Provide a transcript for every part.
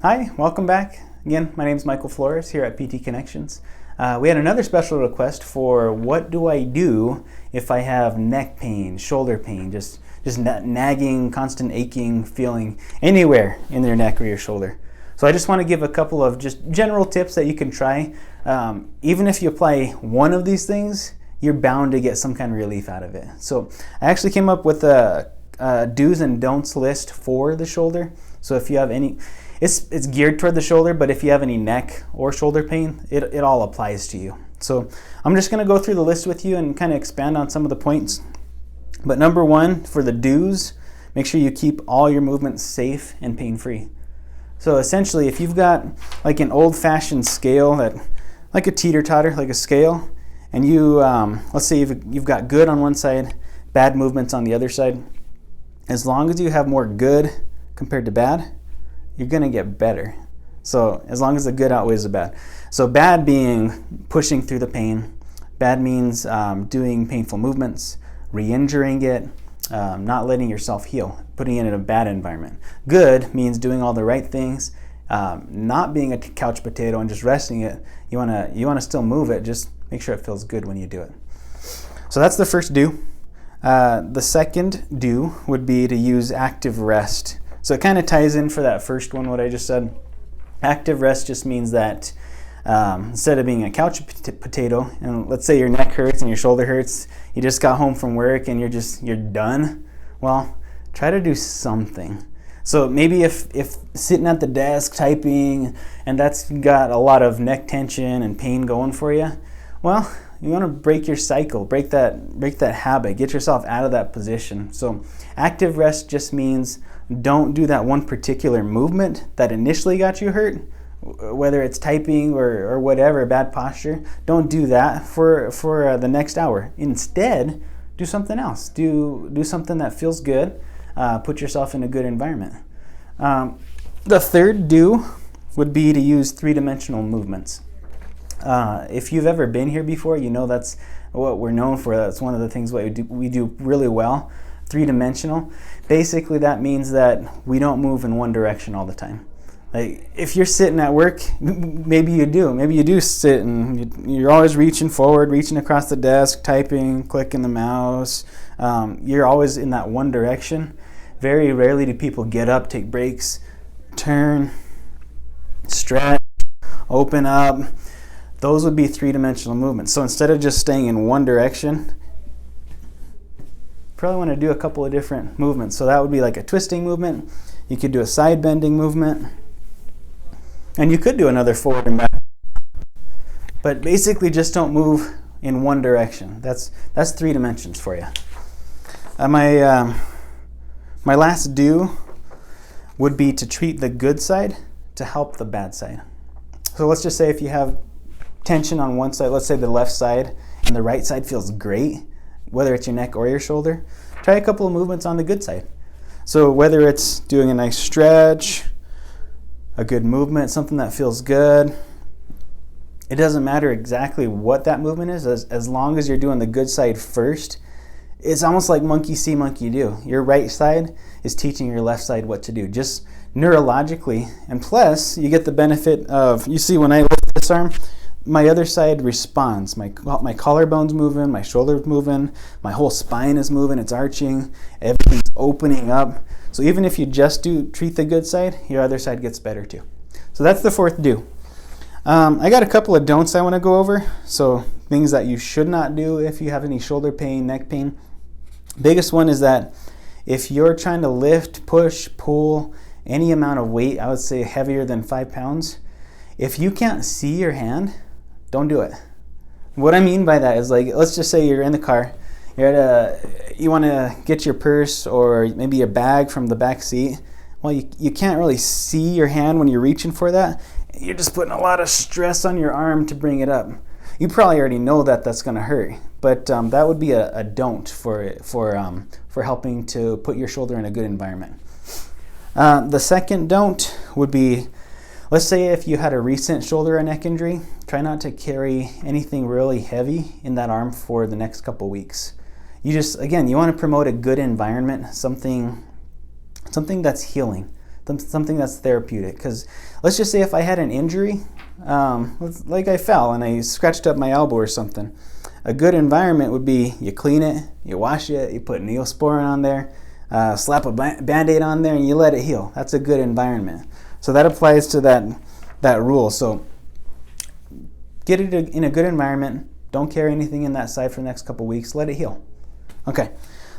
Hi, welcome back. Again, my name is Michael Flores here at PT Connections. We had another special request for what do I do if I have neck pain, shoulder pain, just nagging, constant aching feeling anywhere in your neck or your shoulder. So I just want to give a couple of just general tips that you can try. Even if you apply one of these things, you're bound to get some kind of relief out of it. So I actually came up with a do's and don'ts list for the shoulder. So if you have any, it's geared toward the shoulder, but if you have any neck or shoulder pain, it all applies to you. So I'm just going to go through the list with you and kind of expand on some of the points. But number one, for the do's, make sure you keep all your movements safe and pain-free. So essentially, if you've got like an old-fashioned scale, that like a teeter-totter, like a scale, and you, let's say you've got good on one side, bad movements on the other side, as long as you have more good compared to bad, you're going to get better. So as long as the good outweighs the bad. So bad being pushing through the pain. Bad means doing painful movements, re-injuring it, not letting yourself heal, putting it in a bad environment. Good means doing all the right things, not being a couch potato and just resting it. You wanna still move it, just make sure it feels good when you do it. So that's the first do. The second do would be to use active rest. So it kind of ties in for that first one, what I just said. Active rest just means that instead of being a couch potato, and let's say your neck hurts and your shoulder hurts, you just got home from work and you're done. Well, try to do something. So maybe if sitting at the desk typing and that's got a lot of neck tension and pain going for you, well, you want to break your cycle, break that habit, get yourself out of that position. So active rest just means don't do that one particular movement that initially got you hurt, whether it's typing or whatever, bad posture. Don't do that for the next hour. Instead, do something else. Do something that feels good. Put yourself in a good environment. The third do would be to use three-dimensional movements. If you've ever been here before, you know that's what we're known for. That's one of the things we do really well. Three-dimensional. Basically, that means that we don't move in one direction all the time. Like if you're sitting at work, maybe you do sit and you're always reaching forward, reaching across the desk, typing, clicking the mouse. You're always in that one direction. Very rarely do people get up, take breaks, turn, stretch, open up. Those would be three-dimensional movements. So instead of just staying in one direction, probably want to do a couple of different movements. So that would be like a twisting movement. You could do a side bending movement. And you could do another forward and back. But basically just don't move in one direction. That's 3 dimensions for you. My last do would be to treat the good side to help the bad side. So let's just say if you have tension on one side, let's say the left side, and the right side feels great, whether it's your neck or your shoulder, try a couple of movements on the good side. So whether it's doing a nice stretch, a good movement, something that feels good, it doesn't matter exactly what that movement is, as long as you're doing the good side first. It's almost like monkey see, monkey do. Your right side is teaching your left side what to do, just neurologically. And plus, you get the benefit of, you see when I lift this arm, my other side responds. My collarbone's moving, my shoulder's moving, my whole spine is moving, it's arching, everything's opening up. So even if you just treat the good side, your other side gets better too. So that's the fourth do. I got a couple of don'ts I want to go over. So things that you should not do if you have any shoulder pain, neck pain. Biggest one is that if you're trying to lift, push, pull any amount of weight, I would say heavier than 5 pounds, if you can't see your hand, don't do it. What I mean by that is, like, let's just say you're in the car, you want to get your purse or maybe a bag from the back seat. Well, you can't really see your hand when you're reaching for that. You're just putting a lot of stress on your arm to bring it up. You probably already know that that's going to hurt, but that would be a don't for helping to put your shoulder in a good environment. The second don't would be, let's say if you had a recent shoulder or neck injury, try not to carry anything really heavy in that arm for the next couple weeks. You want to promote a good environment, something that's healing, something that's therapeutic. Because let's just say if I had an injury, like I fell and I scratched up my elbow or something, a good environment would be you clean it, you wash it, you put Neosporin on there, slap a Band-Aid on there, and you let it heal. That's a good environment. So that applies to that rule. So get it in a good environment. Don't carry anything in that side for the next couple weeks. Let it heal. Okay.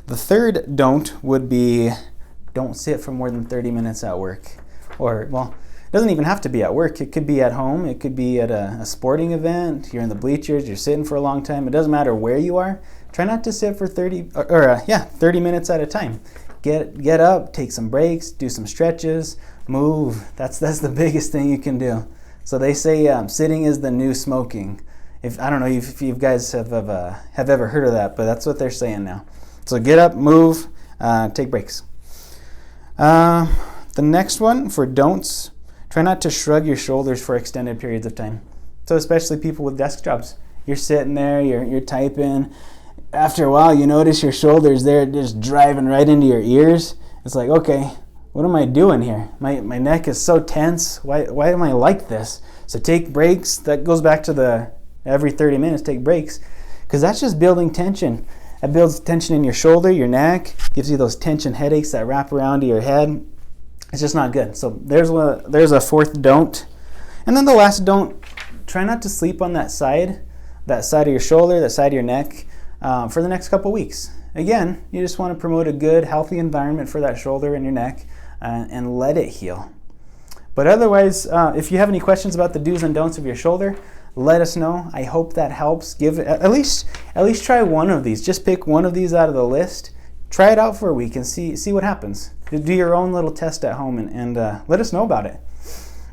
The third don't would be don't sit for more than 30 minutes at work. Or, well, it doesn't even have to be at work. It could be at home. It could be at a sporting event. You're in the bleachers. You're sitting for a long time. It doesn't matter where you are. Try not to sit for 30 minutes at a time. Get up, take some breaks, do some stretches, move. That's the biggest thing you can do. So they say sitting is the new smoking. I don't know if you guys have ever heard of that, but that's what they're saying now. So get up, move, take breaks. The next one for don'ts, try not to shrug your shoulders for extended periods of time. So especially people with desk jobs. You're sitting there, you're typing. After a while, you notice your shoulders, they're just driving right into your ears. It's like, okay, what am I doing here? My neck is so tense. Why am I like this? So take breaks. That goes back to every 30 minutes, take breaks. Because that's just building tension. That builds tension in your shoulder, your neck, gives you those tension headaches that wrap around to your head. It's just not good. So there's a fourth don't. And then the last don't, try not to sleep on that side of your shoulder, that side of your neck, for the next couple weeks. Again, you just want to promote a good, healthy environment for that shoulder and your neck and let it heal. But otherwise, if you have any questions about the do's and don'ts of your shoulder, let us know. I hope that helps. Give it, at least try one of these. Just pick one of these out of the list. Try it out for a week and see what happens. Do your own little test at home and let us know about it.